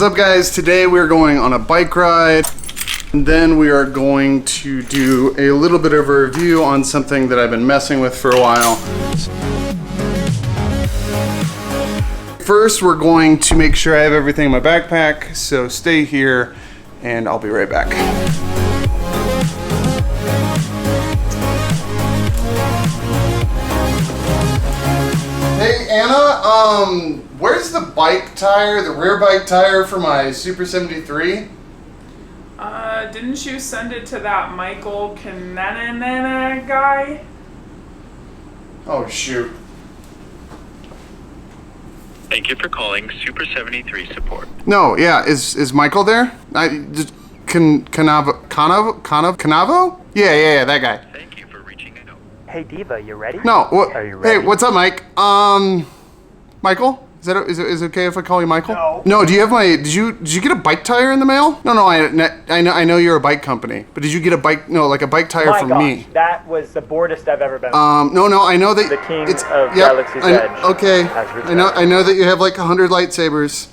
What's up guys? Today we're going on a bike ride and then we are going to do a little bit of a review on something that I've been messing with for a while. First we're going to make sure I have everything in my backpack, so stay here and I'll be right back. Hey Anna, where's the bike tire, the rear bike tire for my Super73? Didn't you send it to that Michael Kananana guy? Oh see Thank you for calling Super73 support. No, yeah, is Michael there? Canavo? Yeah, that guy. Thank you for reaching out. Hey Diva, you ready? No, what? Are you ready? Hey, what's up, Mike? Michael? Is it okay if I call you Michael? No. No, do you have my, did you get a bike tire in the mail? No, I know you're a bike company, but did you get a bike, like a bike tire from me? That was the boredest I've ever been. No, I know that the king it's, of yep, Galaxy's Edge. Okay, I know that you have like 100 lightsabers.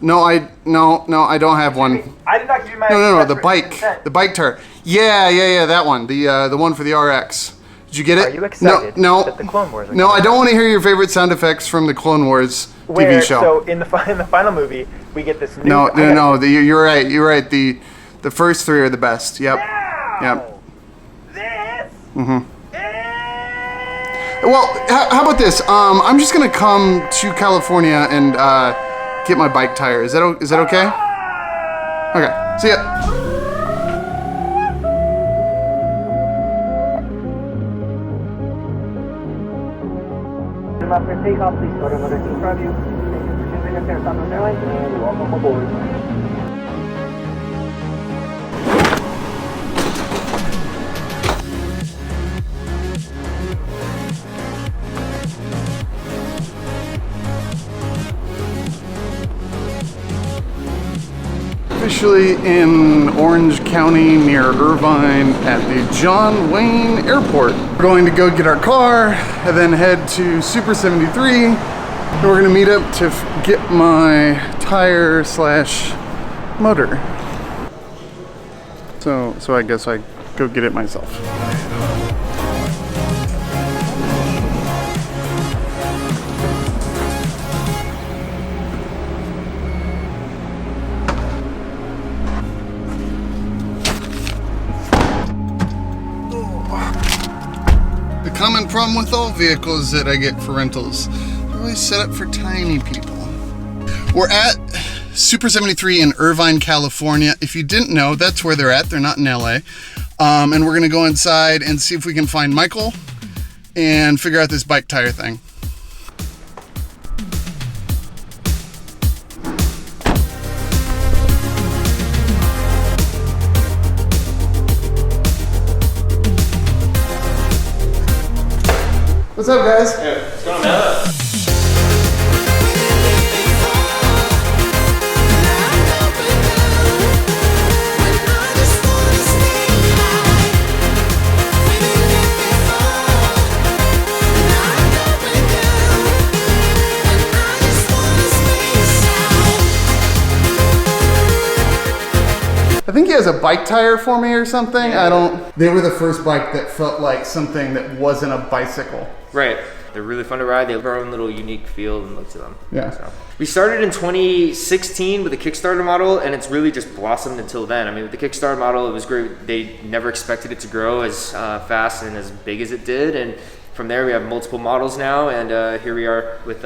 No, I don't have one. I did not give you my No, the bike tire. Yeah, that one, the one for the RX. Did you get it? Are you excited No. that the Clone Wars are No, I don't want to hear your favorite sound effects from the Clone Wars TV show. So in the final movie, we get this new... No, you're right. The first three are the best. Yep. Yep. This... Well, how about this? I'm just gonna come to California and get my bike tire. Is that okay? Okay. See ya. After takeoff, please start another team from you. Thank you for choosing us here at Tamron Airlines, and welcome aboard. Officially in Orange County near Irvine at the John Wayne Airport. We're going to go get our car and then head to Super73 and we're going to meet up to get my tire / motor. So I guess I go get it myself. The common problem with all vehicles that I get for rentals, they're always set up for tiny people. We're at Super73 in Irvine, California. If you didn't know, that's where they're at. They're not in LA. And we're gonna go inside and see if we can find Michael and figure out this bike tire thing. What's up, guys? Hey, what's going on? I think he has a bike tire for me or something. They were the first bike that felt like something that wasn't a bicycle. Right. They're really fun to ride. They have their own little unique feel and look to them. Yeah. So. We started in 2016 with a Kickstarter model, and it's really just blossomed until then. I mean, with the Kickstarter model, it was great. They never expected it to grow as fast and as big as it did. And from there, we have multiple models now, and here we are with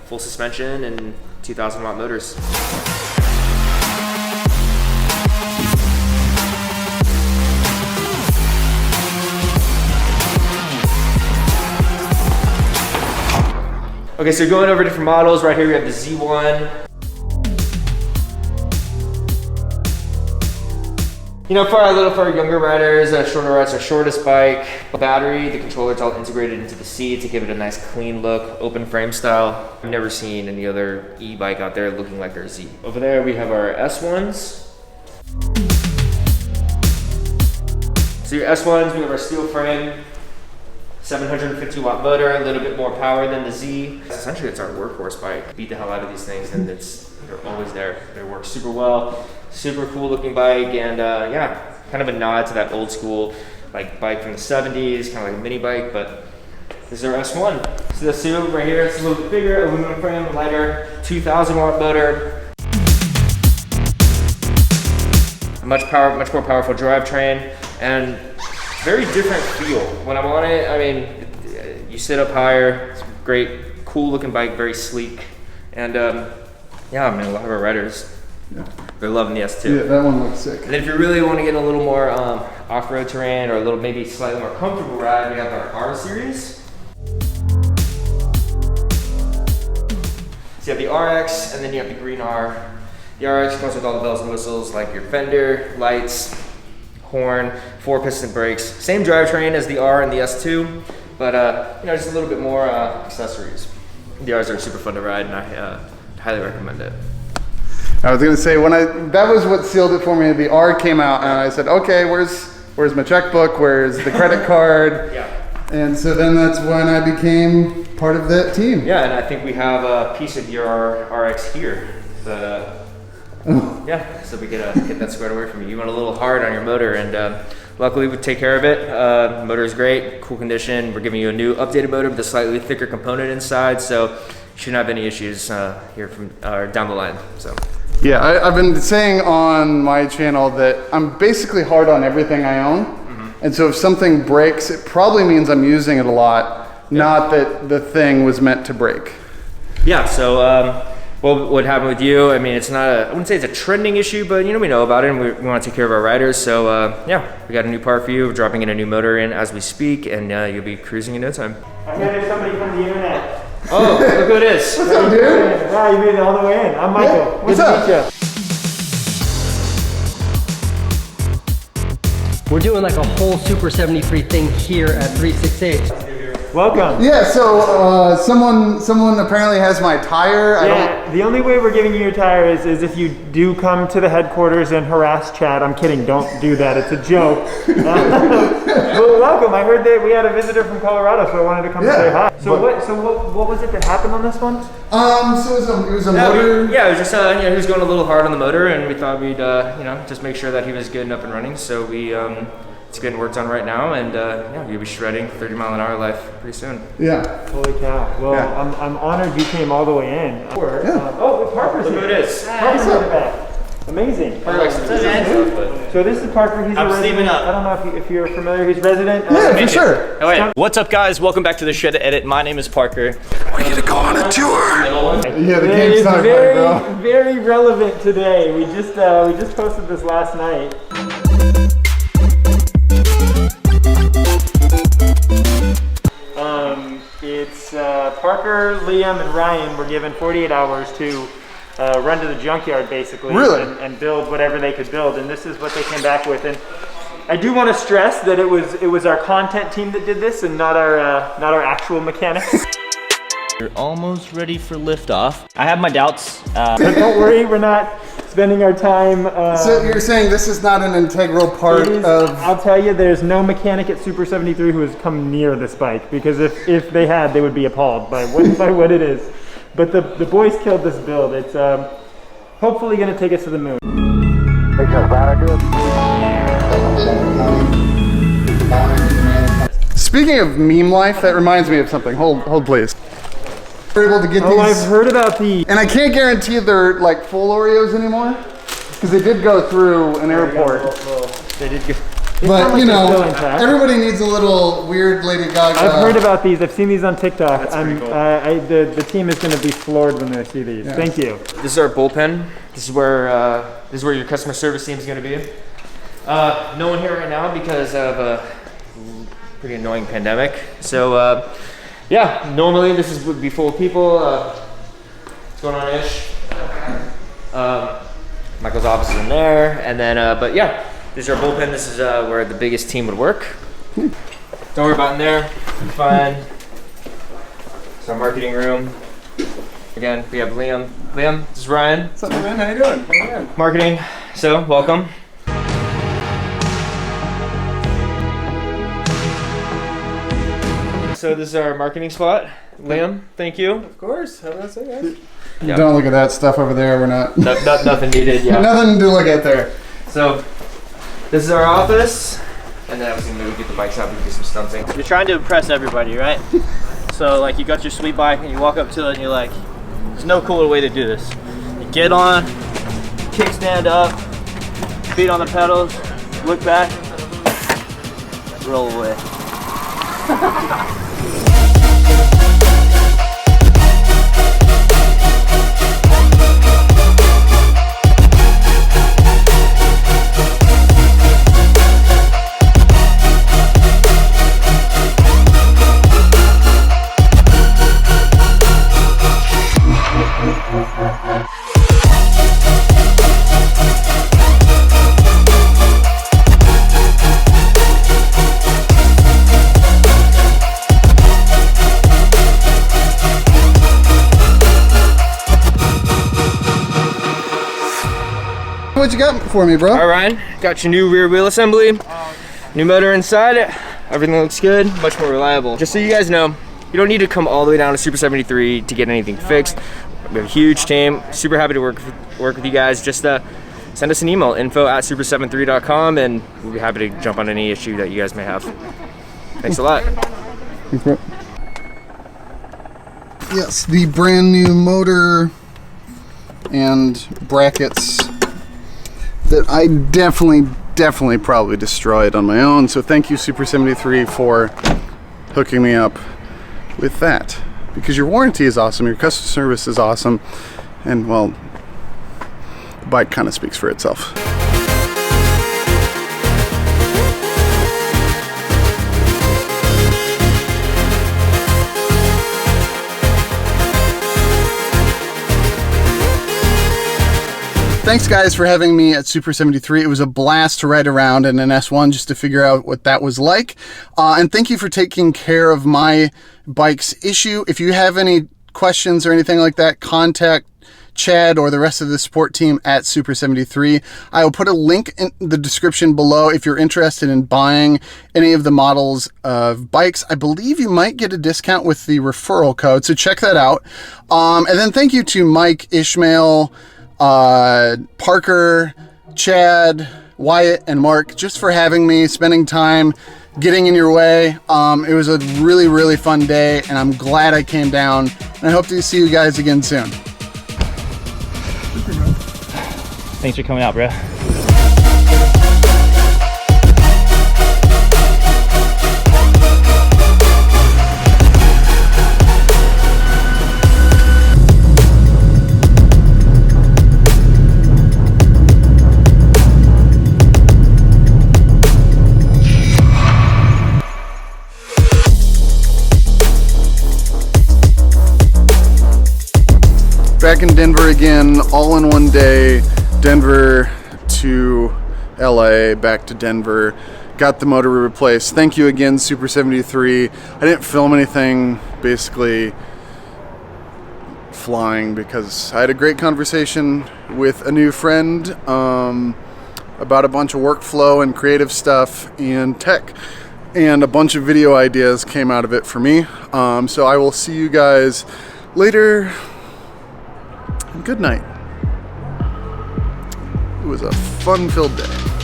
full suspension and 2,000 watt motors. Okay, so going over different models, right here we have the Z1. You know, for our younger riders, shorter rides, our shortest bike, battery, the controller's all integrated into the seat to give it a nice clean look, open frame style. I've never seen any other e-bike out there looking like their Z. Over there we have our S1s. So your S1s, we have our steel frame, 750 watt motor, a little bit more power than the Z. Essentially, it's our workhorse bike. Beat the hell out of these things, and they're always there. They work super well. Super cool looking bike, and yeah, kind of a nod to that old school like bike from the 70s, kind of like a mini bike, but this is our S1. So the SIII right here, it's a little bit bigger, aluminum frame, lighter, 2,000 watt motor. A much more powerful drivetrain, and very different feel. When I'm on it, I mean, you sit up higher, it's great, cool looking bike, very sleek. And yeah, I mean, a lot of our riders, they're loving the S2. Yeah, that one looks sick. And then if you really want to get a little more off-road terrain or a little maybe slightly more comfortable ride, we have our R series. So you have the RX, and then you have the green R. The RX comes with all the bells and whistles, like your fender, lights, horn, 4-piston brakes. Same drivetrain as the R and the S2, but you know, just a little bit more accessories. The R's are super fun to ride, and I highly recommend it. I was gonna say, that was what sealed it for me. The R came out, and I said, okay, where's my checkbook? Where's the credit card? Yeah. And so then that's when I became part of that team. Yeah, and I think we have a piece of your RX here. But, yeah, so we could get that squared away from you. You went a little hard on your motor, and luckily we take care of it. The motor is great, cool condition. We're giving you a new updated motor with a slightly thicker component inside, so you shouldn't have any issues here from down the line. So. Yeah, I've been saying on my channel that I'm basically hard on everything I own. And so if something breaks, it probably means I'm using it a lot, not that the thing was meant to break. Yeah, so what happened with you, I mean, it's not I wouldn't say it's a trending issue, but you know, we know about it, and we want to take care of our riders. So yeah, we got a new part for you. We're dropping in a new motor in as we speak, and you'll be cruising in no time. I hear there's somebody from the internet. Oh, look who it is. What's up, dude? Wow, you made it all the way in. I'm Michael. Yeah. What's up? Good to meet you. We're doing like a whole Super 73 thing here at 368. Welcome. Yeah, so someone apparently has my tire. The only way we're giving you your tire is if you do come to the headquarters and harass Chad. I'm kidding, don't do that, it's a joke. Well, welcome. I heard that we had a visitor from Colorado, so I wanted to come and say hi. So what was it that happened on this one? So it was a motor. It was just you know, he was going a little hard on the motor, and we thought we'd you know, just make sure that he was good and up and running. So we it's getting worked on right now, and yeah, you'll be shredding 30-mile-an-hour life pretty soon. Yeah. Holy cow. Well, Yeah. I'm honored you came all the way in. Yeah. Oh, Parker's Look here. who it is. Parker's in the back. Amazing. So this is Parker. He's a resident. sleeping up. I don't know if you're familiar. He's resident. Yeah, for sure. Oh, wait. What's up, guys? Welcome back to the Shed to Edit. My name is Parker. We get to go on a tour. Yeah, the It game's is not very, bro. very relevant today. We just posted this last night. It's Parker, Liam, and Ryan were given 48 hours to run to the junkyard, basically, Really? and build whatever they could build. And this is what they came back with. And I do want to stress that it was our content team that did this, and not our actual mechanics. You're almost ready for liftoff. I have my doubts. But don't worry, we're not spending our time. So you're saying this is not an integral part of... I'll tell you, there's no mechanic at Super 73 who has come near this bike, because if they had, they would be appalled by what it is. But the boys killed this build. It's hopefully going to take us to the moon. Speaking of meme life, that reminds me of something. Hold please. We're able to get these... I've heard about these. And I can't guarantee they're like full Oreos anymore, because they did go through an airport. They did good. But you know, everybody needs a little weird Lady Gaga. I've heard about these. I've seen these on TikTok. That's pretty cool. The team is going to be floored when they see these. Yeah. Thank you. This is our bullpen. This is where your customer service team is going to be. No one here right now because of a pretty annoying pandemic. So yeah, normally this would be full of people. What's going on, Ish? Michael's office is in there, and then but yeah, this is our bullpen. This is where the biggest team would work. Don't worry about in there. Fine. It's our marketing room. Again, we have Liam. Liam, this is Ryan. What's up, man? How you doing? How you doing? Marketing. So, welcome. so this is our marketing spot. Liam, thank you. Of course. Have a nice day, guys. Yeah. Don't look at that stuff over there. We're not. Nothing needed. Yeah. Nothing to look at there. So this is our office, and then obviously maybe get the bikes out and do some stunting. You're trying to impress everybody, right? So like you got your sweet bike and you walk up to it and you're like, there's no cooler way to do this. You get on, kickstand up, feet on the pedals, look back, roll away. What you got for me, bro? All right, Ryan, got your new rear wheel assembly, new motor inside it. Everything looks good, much more reliable. Just so you guys know, you don't need to come all the way down to Super 73 to get anything fixed. We have a huge team, super happy to work with you guys. Just send us an email, info@super73.com, and we'll be happy to jump on any issue that you guys may have. Thanks a lot. Thanks, bro. Yes, the brand new motor and brackets that I definitely probably destroyed on my own. So thank you, Super73, for hooking me up with that. Because your warranty is awesome, your customer service is awesome, and well, the bike kind of speaks for itself. Thanks guys for having me at Super73. It was a blast to ride around in an S1 just to figure out what that was like. And thank you for taking care of my bike's issue. If you have any questions or anything like that, contact Chad or the rest of the support team at Super73. I will put a link in the description below if you're interested in buying any of the models of bikes. I believe you might get a discount with the referral code, so check that out. And then thank you to Mike, Ishmael, Parker, Chad, Wyatt, and Mark just for having me, spending time, getting in your way. It was a really fun day, and I'm glad I came down, and I hope to see you guys again soon. Thanks for coming out, bro. Back in Denver again, all in one day. Denver to LA, back to Denver. Got the motor replaced. Thank you again, Super73. I didn't film anything, basically flying, because I had a great conversation with a new friend about a bunch of workflow and creative stuff and tech. And a bunch of video ideas came out of it for me. So I will see you guys later. Good night. It was a fun-filled day.